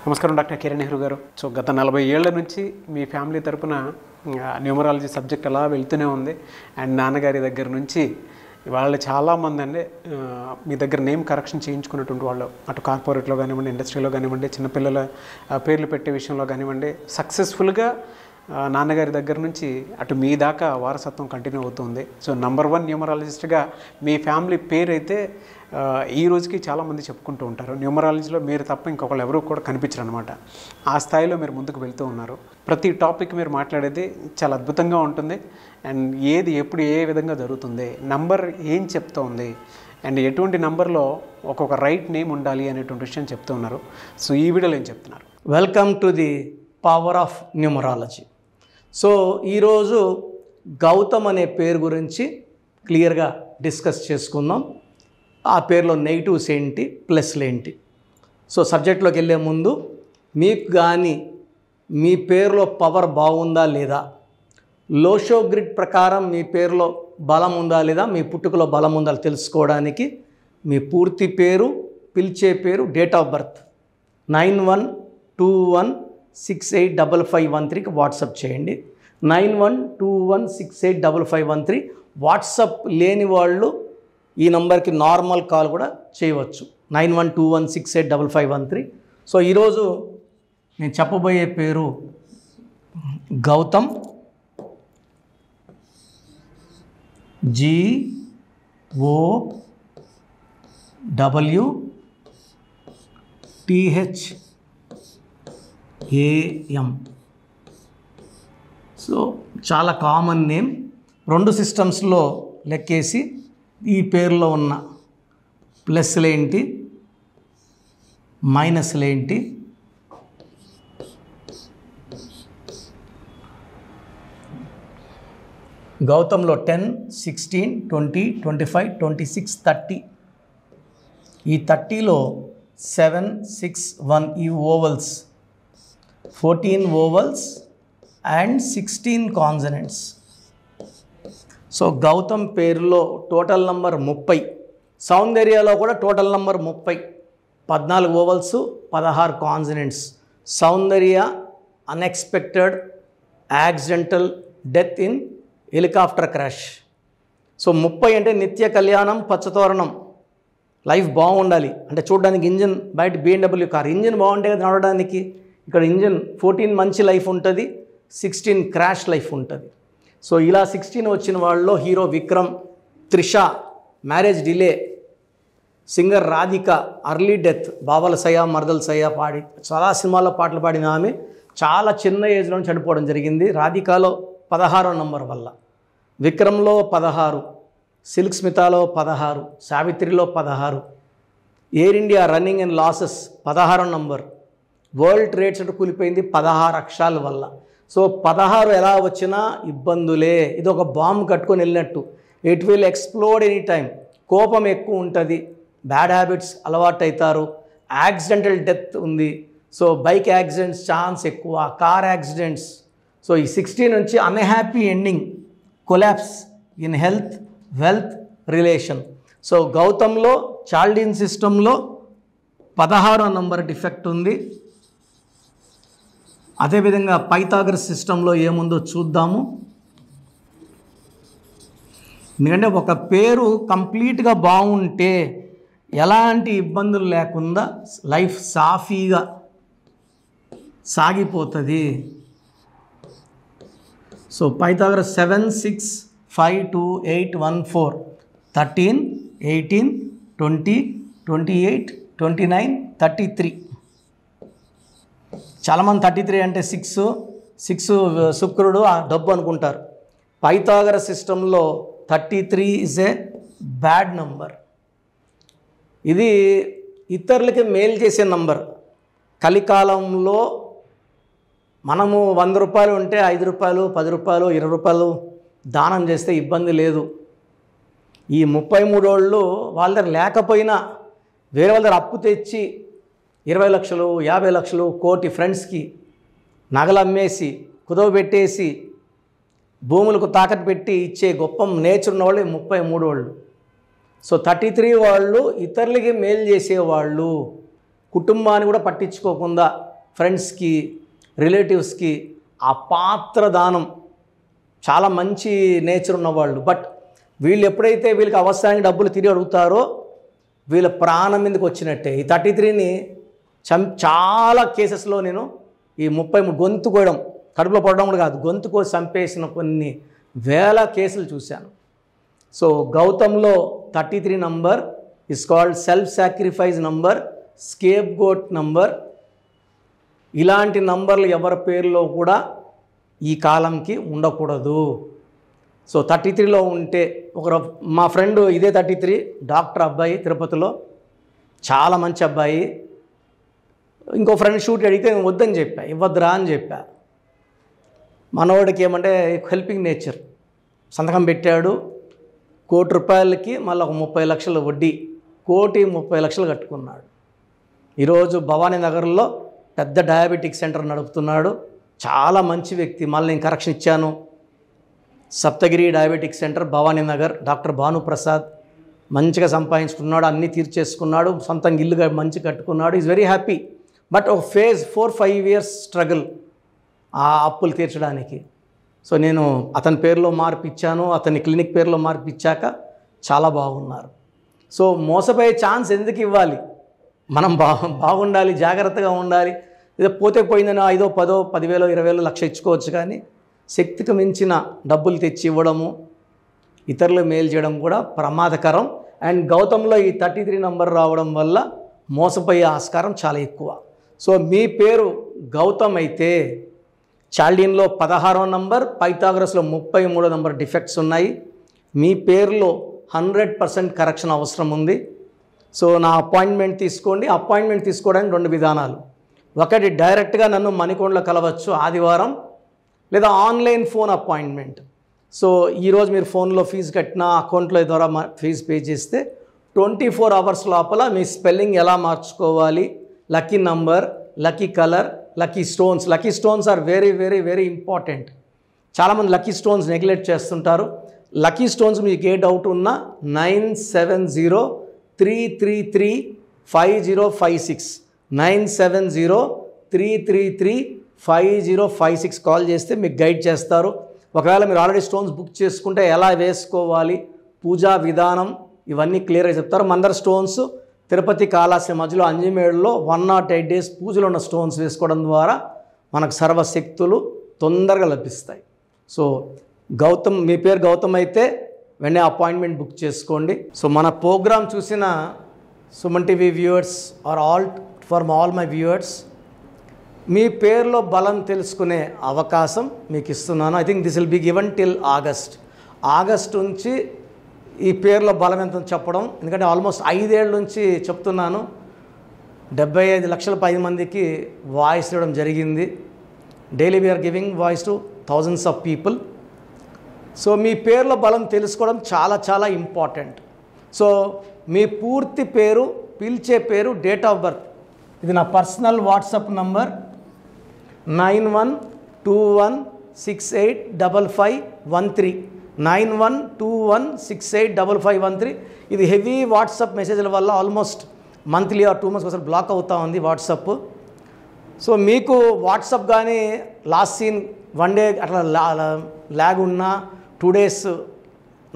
నమస్కారం డాక్టర్ కిరణ్ నెహ్రూ గారు. సో గత 40 ఏళ్ల నుంచి మీ ఫ్యామిలీ తరపున న్యూమరాలజీ సబ్జెక్ట్ అలా వెళ్తూనే ఉంది. అండ్ నాన్నగారి దగ్గర నుంచి వాళ్ళు చాలామంది అండి మీ దగ్గర నేమ్ కరెక్షన్ చేయించుకున్నటువంటి వాళ్ళు, అటు కార్పొరేట్లో కానివ్వండి, ఇండస్ట్రీలో కానివ్వండి, చిన్నపిల్లల పేర్లు పెట్టే విషయంలో కానివ్వండి, సక్సెస్ఫుల్గా నాన్నగారి దగ్గర నుంచి అటు మీ దాకా వారసత్వం కంటిన్యూ అవుతుంది. సో నంబర్ 1 న్యూమరాలజిస్ట్గా మీ ఫ్యామిలీ పేరు అయితే ఈ రోజుకి చాలామంది చెప్పుకుంటూ ఉంటారు. న్యూమరాలజీలో మీరు తప్ప ఇంకొకళ్ళు ఎవరు కూడా కనిపించరు అనమాట. ఆ స్థాయిలో మీరు ముందుకు వెళ్తూ ఉన్నారు. ప్రతి టాపిక్ మీరు మాట్లాడేది చాలా అద్భుతంగా ఉంటుంది. అండ్ ఏది ఎప్పుడు ఏ విధంగా జరుగుతుంది, నంబర్ ఏం చెప్తోంది, అండ్ ఎటువంటి నంబర్లో ఒక్కొక్క రైట్ నేమ్ ఉండాలి అనేటువంటి విషయం చెప్తూ ఉన్నారు. సో ఈ వీడియోలో ఏం చెప్తున్నారు? Welcome to the power of numerology. So ఈరోజు గౌతమ్ అనే పేరు గురించి క్లియర్గా డిస్కస్ చేసుకుందాం. ఆ పేరులో నెగిటివ్స్ ఏంటి, ప్లస్లు ఏంటి. సో సబ్జెక్ట్లోకి వెళ్ళే ముందు మీకు కానీ మీ పేరులో పవర్ బాగుందా లేదా, లోషో గ్రిడ్ ప్రకారం మీ పేరులో బలం ఉందా లేదా, మీ పుట్టుకలో బలం ఉందా తెలుసుకోవడానికి మీ పూర్తి పేరు, పిలిచే పేరు, డేట్ ఆఫ్ బర్త్ 9121685513కి వాట్సాప్ చేయండి. 9121685513. వాట్సాప్ లేని వాళ్ళు ఈ నంబర్కి నార్మల్ కాల్ కూడా చేయవచ్చు, 9121685513. సో ఈరోజు నేను చెప్పబోయే పేరు గౌతమ్. GOWTHAM. సో చాలా కామన్ నేమ్. 2 సిస్టమ్స్లో లెక్కేసి ఈ పేరులో ఉన్న ప్లస్లేంటి, మైనస్లేంటి, గౌతంలో 10, 16, 20, 25, 26, 30. ఈ 30లో 7, 6, 1 ఈ vowels, 14 vowels and 16 consonants. So Gautam పేరులో టోటల్ నంబర్ 30. సౌందర్యలో కూడా total number 30, 14 vowels, 16 consonants. Soundarya unexpected accidental death in helicopter crash. So 30 అంటే నిత్య కళ్యాణం, పచ్చతోరణం. లైఫ్ బాగుండాలి అంటే చూడడానికి ఇంజిన్ బయట BMW కార్ ఇంజిన్ బాగుంటే కదా నడవడానికి. ఇక్కడ ఇంజిన్ 14 మంచి లైఫ్ ఉంటుంది, 16 క్రాష్ లైఫ్ ఉంటుంది. సో ఇలా 16 వచ్చిన వాళ్ళలో hero Vikram, Trisha marriage delay, singer Radhika early death, బావల సయ మరదల సయ పాడి చాలా సినిమాల్లో పాటలు పాడిన ఆమె చాలా చిన్న ఏజ్లో చనిపోవడం జరిగింది. రాధికలో 16వ నంబర్ వల్ల, విక్రమ్లో 16, సిల్క్ స్మితాలో 16, సావిత్రిలో 16, Air India running and losses 16వ నంబర్, వరల్డ్ ట్రేడ్ సెంటర్ కూలిపోయింది 16 అక్షరాల వల్ల. సో 16 ఎలా వచ్చినా ఇబ్బందులే. ఇది ఒక బాంబు కట్టుకొని వెళ్ళినట్టు. It will explode any time. కోపం ఎక్కువ ఉంటుంది, బ్యాడ్ హ్యాబిట్స్ అలవాటు అవుతారు, యాక్సిడెంటల్ డెత్ ఉంది. సో బైక్ యాక్సిడెంట్స్ ఛాన్స్ ఎక్కువ, కార్ యాక్సిడెంట్స్. సో ఈ 16 నుంచి unhappy ending, collapse in health, wealth, relation. So గౌతంలో చాల్డిన్ సిస్టంలో 16వ నంబర్ డిఫెక్ట్ ఉంది. అదేవిధంగా పైథాగరస్ సిస్టంలో ఏముందో చూద్దాము. ఎందుకంటే ఒక పేరు కంప్లీట్గా బాగుంటే ఎలాంటి ఇబ్బందులు లేకుండా లైఫ్ సాఫీగా సాగిపోతుంది. So Pythagoras 7, 6, 5, 2, 8, 1, 4, 13, 18, 20, 28, 29, 33. చాలామంది 33 అంటే 6 శుక్రుడు ఆ డబ్బు అనుకుంటారు. పైథాగరస్ సిస్టంలో 33 ఈజ్ ఏ బ్యాడ్ నంబర్. ఇది ఇతరులకి మేలు చేసే నంబర్. కలికాలంలో మనము 100 రూపాయలు ఉంటే 5 రూపాయలు, 10 రూపాయలు, 20 రూపాయలు దానం చేస్తే ఇబ్బంది లేదు. ఈ 33 వాళ్ళు వాళ్ళ దగ్గర లేకపోయినా వేరే వాళ్ళ దగ్గర అప్పు తెచ్చి 20 లక్షలు, 50 లక్షలు, కోటి ఫ్రెండ్స్కి నగలు అమ్మేసి కుదవబెట్టేసి భూములకు తాకట్టు పెట్టి ఇచ్చే గొప్ప నేచర్ ఉన్న వాళ్ళు 33 వాళ్ళు. సో 33 వాళ్ళు ఇతరులకి మేలు చేసేవాళ్ళు, కుటుంబాన్ని కూడా పట్టించుకోకుండా ఫ్రెండ్స్కి, రిలేటివ్స్కి ఆ పాత్ర దానం. చాలా మంచి నేచర్ ఉన్నవాళ్ళు. బట్ వీళ్ళు ఎప్పుడైతే వీళ్ళకి అవసరానికి డబ్బులు తిరిగి అడుగుతారో వీళ్ళ ప్రాణం మీదకి వచ్చినట్టే. ఈ 33ని చాలా కేసెస్లో నేను ఈ 33 గొంతు కోయడం, కడుపులో పడడం కూడా కాదు, గొంతు కోసి చంపేసిన కొన్ని వేల కేసులు చూశాను. సో గౌతమ్లో 33 number is called self sacrifice number, scapegoat number. ఇలాంటి నంబర్లు ఎవరి పేరులో కూడా ఈ కాలంకి ఉండకూడదు. సో 33లో ఉంటే మా ఫ్రెండ్ ఇదే 33 డాక్టర్ అబ్బాయి, తిరుపతిలో చాలా మంచి అబ్బాయి. ఇంకో ఫ్రెండ్ షూట్ అడిగితే నేను వద్దని చెప్పా, ఇవ్వద్దురా అని చెప్పా. మనవాడికి ఏమంటే హెల్పింగ్ నేచర్, సంతకం పెట్టాడు. 1,00,00,000 రూపాయలకి మళ్ళీ ఒక 30 లక్షల వడ్డీ, 1,30,00,000 కట్టుకున్నాడు. ఈరోజు భవానీ నగర్లో పెద్ద డయాబెటిక్ సెంటర్ నడుపుతున్నాడు. చాలా మంచి వ్యక్తి. మళ్ళీ నేను కరెక్షన్ ఇచ్చాను. Saptagiri diabetic centre, Bhavani Nagar, doctor Bhanuprasad. మంచిగా సంపాదించుకున్నాడు, అన్నీ తీర్చేసుకున్నాడు, సొంతంగా ఇల్లుగా మంచి కట్టుకున్నాడు. Is very happy. బట్ ఒక ఫేజ్ 4-5 ఇయర్స్ స్ట్రగుల్ ఆ అప్పులు తీర్చడానికి. సో నేను అతని పేరులో మార్పు ఇచ్చాను, అతని క్లినిక్ పేరులో మార్పు ఇచ్చాక చాలా బాగున్నారు. సో మోసపోయే ఛాన్స్ ఎందుకు ఇవ్వాలి? మనం బాగుండాలి, జాగ్రత్తగా ఉండాలి. ఏదో పోతే పోయిందని 5, 10, 10,000, 20,000, 1,00,000 ఇచ్చుకోవచ్చు. కానీ శక్తికి మించిన డబ్బులు తెచ్చి ఇవ్వడము, ఇతరులు మేలు చేయడం కూడా ప్రమాదకరం. అండ్ గౌతమ్లో ఈ 33 నంబర్ రావడం వల్ల మోసపోయే ఆస్కారం చాలా ఎక్కువ. సో మీ పేరు గౌతమ్ అయితే చాల్డీన్లో 16వ నంబర్, పైథాగరస్లో 33వ నంబర్ డిఫెక్ట్స్ ఉన్నాయి. మీ పేరులో 100% కరెక్షన్ అవసరం ఉంది. సో నా అపాయింట్మెంట్ తీసుకోండి. అపాయింట్మెంట్ తీసుకోవడానికి 2 విధానాలు. ఒకటి, డైరెక్ట్గా నన్ను మణికొండలో కలవచ్చు ఆదివారం, లేదా ఆన్లైన్ ఫోన్ అపాయింట్మెంట్. సో ఈరోజు మీరు ఫోన్లో ఫీజు కట్టినా, అకౌంట్లో ద్వారా ఫీజు పే చేస్తే 24 అవర్స్ లోపల మీ స్పెల్లింగ్ ఎలా మార్చుకోవాలి, lucky number, lucky colour, lucky stones. Lucky stones are very very very important. చాలామంది లక్కీ స్టోన్స్ నెగ్లెక్ట్ చేస్తుంటారు. లక్కీ స్టోన్స్ మీకు ఏ డౌట్ ఉన్నా 970-333-5056 970-333-5056 కాల్ చేస్తే మీకు గైడ్ చేస్తారు. ఒకవేళ మీరు ఆల్రెడీ స్టోన్స్ బుక్ చేసుకుంటే ఎలా వేసుకోవాలి, పూజా విధానం, ఇవన్నీ క్లియర్గా చెప్తారు. మందర్ స్టోన్స్ తిరుపతి కాళాశ్రీ మధ్యలో అంజమేడులో 108 days పూజలో ఉన్న స్టోన్స్ వేసుకోవడం ద్వారా మనకు సర్వశక్తులు తొందరగా లభిస్తాయి. సో గౌతమ్, మీ పేరు గౌతమ్ అయితే వెంటనే అపాయింట్మెంట్ బుక్ చేసుకోండి. సో మన ప్రోగ్రామ్ చూసిన Suman TV viewers are all my viewers, మీ పేరులో బలం తెలుసుకునే అవకాశం మీకు ఇస్తున్నాను. I think this will be given till August నుంచి ఈ పేరులో బలం ఎంత చెప్పడం. ఎందుకంటే ఆల్మోస్ట్ 5 ఏళ్ళ నుంచి చెప్తున్నాను. 75 లక్షల 10 మందికి వాయిస్ ఇవ్వడం జరిగింది. Daily we are giving voice to thousands of people. So మీ పేరులో బలం తెలుసుకోవడం చాలా చాలా ఇంపార్టెంట్. సో మీ పూర్తి పేరు, పిలిచే పేరు, డేట్ ఆఫ్ బర్త్. ఇది నా పర్సనల్ వాట్సాప్ నంబర్ 9121685513 9121685513. ఇది హెవీ వాట్సాప్ మెసేజ్ల వల్ల ఆల్మోస్ట్ మంత్లీ ఆర్ 2 months ఒకసారి బ్లాక్ అవుతూ ఉంది వాట్సాప్. సో మీకు వాట్సాప్ కానీ లాస్ట్ సీన్ 1 day అట్లా ల్యాగ్ ఉన్నా, 2 days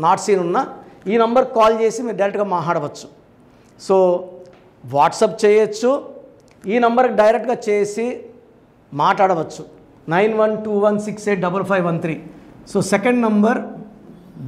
నాట్ సీన్ ఉన్నా, ఈ నంబర్ కాల్ చేసి మీరు డైరెక్ట్గా మాట్లాడవచ్చు. సో వాట్సాప్ చేయొచ్చు, ఈ నంబర్కి డైరెక్ట్గా చేసి మాట్లాడవచ్చు. 9121685513. So second number 9966000317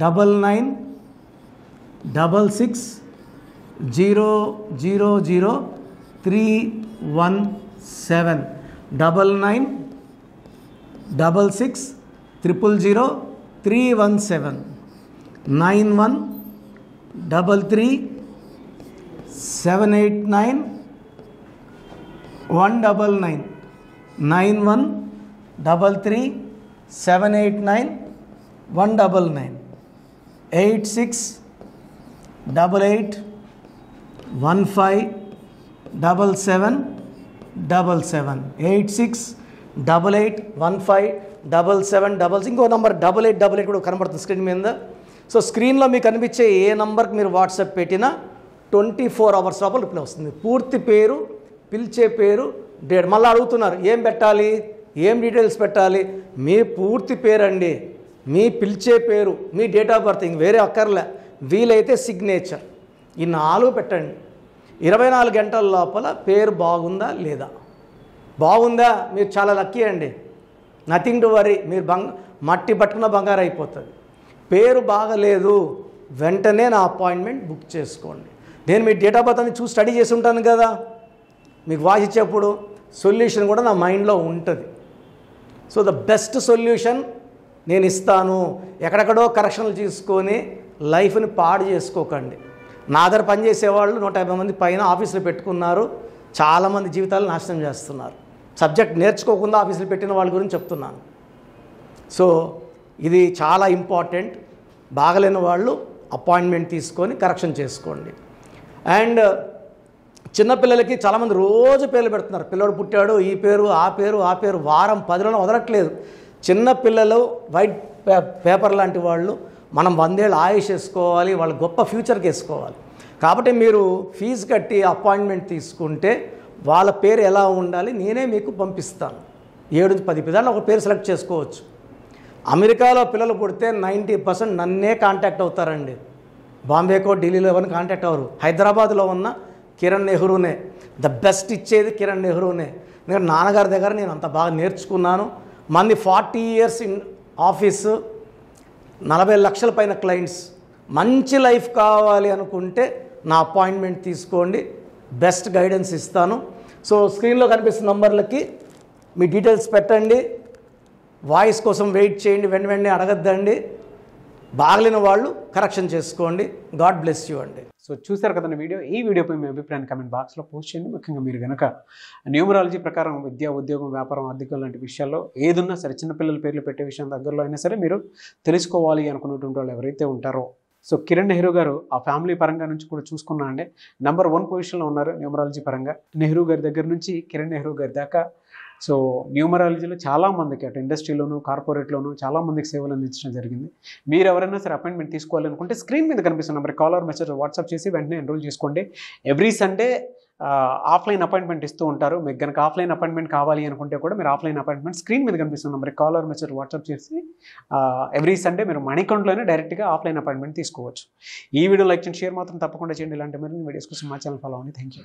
9966000317 9133789199 9133789199 8688157777 8688157777. ఇంకో నంబర్ 8888 కూడా కనబడుతుంది స్క్రీన్ మీద. సో స్క్రీన్లో మీకు కనిపించే ఏ నంబర్కి మీరు వాట్సాప్ పెట్టినా 24 hours లోపల రిప్లై వస్తుంది. పూర్తి పేరు, పిలిచే పేరు, డేట్. మళ్ళీ అడుగుతున్నారు ఏం పెట్టాలి, ఏం డీటెయిల్స్ పెట్టాలి. మీ పూర్తి పేరండి, మీ పిలిచే పేరు, మీ డేట్ ఆఫ్ బర్త్, ఇంక వేరే అక్కర్లే. వీలైతే సిగ్నేచర్, ఈ 4 పెట్టండి. 24 గంటల లోపల పేరు బాగుందా లేదా, బాగుందా మీరు చాలా లక్కీ అండి, నథింగ్ టు వరీ, మీరు మట్టి పట్టుకున్న బంగారు అయిపోతుంది. పేరు బాగలేదు, వెంటనే నా అపాయింట్మెంట్ బుక్ చేసుకోండి. నేను మీ డేట్ ఆఫ్ బర్త్ అని చూసి స్టడీ చేసి ఉంటాను కదా, మీకు వాయిస్ ఇచ్చేప్పుడు సొల్యూషన్ కూడా నా మైండ్లో ఉంటుంది. సో ద బెస్ట్ సొల్యూషన్ నేను ఇస్తాను. ఎక్కడెక్కడో కరెక్షన్లు తీసుకొని లైఫ్ని పాడు చేసుకోకండి. నా దగ్గర పనిచేసేవాళ్ళు 150 మంది పైన ఆఫీసులు పెట్టుకున్నారు, చాలామంది జీవితాలు నాశనం చేస్తున్నారు. సబ్జెక్ట్ నేర్చుకోకుండా ఆఫీసులు పెట్టిన వాళ్ళ గురించి చెప్తున్నాను. సో ఇది చాలా ఇంపార్టెంట్. బాగలేని వాళ్ళు అపాయింట్మెంట్ తీసుకొని కరెక్షన్ చేసుకోండి. అండ్ చిన్నపిల్లలకి చాలామంది రోజు పేర్లు పెడుతున్నారు. పిల్లడు పుట్టాడు, ఈ పేరు ఆ పేరు ఆ పేరు, వారం 10 రోజులు వదలట్లేదు. చిన్నపిల్లలు వైట్ పేపర్ లాంటి వాళ్ళు, మనం 100 ఏళ్ళు ఆయుష్ వేసుకోవాలి, వాళ్ళ గొప్ప ఫ్యూచర్కి వేసుకోవాలి. కాబట్టి మీరు ఫీజు కట్టి అపాయింట్మెంట్ తీసుకుంటే వాళ్ళ పేరు ఎలా ఉండాలి నేనే మీకు పంపిస్తాను. 7 నుంచి 10 పిల్లలు ఒక పేరు సెలెక్ట్ చేసుకోవచ్చు. అమెరికాలో పిల్లలు పుడితే 90% నన్నే కాంటాక్ట్ అవుతారండి. బాంబేకో ఢిల్లీలో ఎవరిని కాంటాక్ట్ అవ్వరు. హైదరాబాద్లో ఉన్న కిరణ్ నెహ్రూనే, ద బెస్ట్ ఇచ్చేది కిరణ్ నెహ్రూనే. ఎందుకంటే నాన్నగారి దగ్గర నేను అంత బాగా నేర్చుకున్నాను. మంది 40 ఇయర్స్ ఇన్ ఆఫీసు, 40 లక్షల పైన క్లయింట్స్. మంచి లైఫ్ కావాలి అనుకుంటే నా అపాయింట్మెంట్ తీసుకోండి, బెస్ట్ గైడెన్స్ ఇస్తాను. సో స్క్రీన్లో కనిపిస్తున్న నంబర్లకి మీ డీటెయిల్స్ పెట్టండి. వాయిస్ కోసం వెయిట్ చేయండి, వెంటనే అడగద్దండి. బాగలేని వాళ్ళు కరెక్షన్ చేసుకోండి. గాడ్ బ్లెస్ యూ అండి. సో చూసారు కదండి వీడియో. ఈ వీడియోపై మీ అభిప్రాయాన్ని కమెంట్ బాక్స్లో పోస్ట్ చేయండి. ముఖ్యంగా మీరు కనుక న్యూమరాలజీ ప్రకారం విద్య, ఉద్యోగం, వ్యాపారం, ఆర్థికం లాంటి విషయాల్లో ఏదున్నా సరే, చిన్నపిల్లల పేర్లు పెట్టే విషయం దగ్గరలో అయినా సరే మీరు తెలుసుకోవాలి అనుకున్నటువంటి వాళ్ళు ఎవరైతే ఉంటారో, సో కిరణ్ నెహ్రూ గారు ఆ ఫ్యామిలీ పరంగా నుంచి కూడా చూసుకున్నా అండి నంబర్ 1 పొజిషన్లో ఉన్నారు న్యూమరాలజీ పరంగా. నెహ్రూ గారి దగ్గర నుంచి కిరణ్ నెహ్రూ గారి దాకా సో న్యూమరాలజీలో చాలామందికి అటు ఇండస్ట్రీలోను, కార్పొరేట్లోను చాలామందికి సేవలు అందించడం జరిగింది. మీరు ఎవరైనా సరే అపాయింట్మెంట్ తీసుకోవాలనుకుంటే స్క్రీన్ మీద కనిపిస్తున్న నెంబర్ కాలర్ మెసేజ్ వాట్సాప్ చేసి వెంటనే ఎన్రోల్ చేసుకోండి. ఎవ్రీ సండే ఆఫ్లైన్ అపాయింట్మెంట్ ఇస్తూ ఉంటారు. మీకు కనుక ఆఫ్లైన్ అపాయింట్మెంట్ కావాలి అనుకుంటే కూడా మీరు ఆఫ్లైన్ అపాయింట్మెంట్ స్క్రీన్ మీద కనిపిస్తున్న నెంబర్ కాలర్ మెసేజ్ వాట్సాప్ చేసి ఎవ్రీ సండే మీరు మనీ అకౌంట్లోనే డైరెక్ట్గా ఆఫ్లైన్ అపాయింట్మెంట్ తీసుకోవచ్చు. ఈ వీడియో లైక్ చేయండి, షేర్ మాత్రం తప్పకుండా చేయండి. ఇలాంటి మరిన్ని వీడియోస్ కోసం మా ఛానల్ ఫాలో అవ్వండి. Thank you.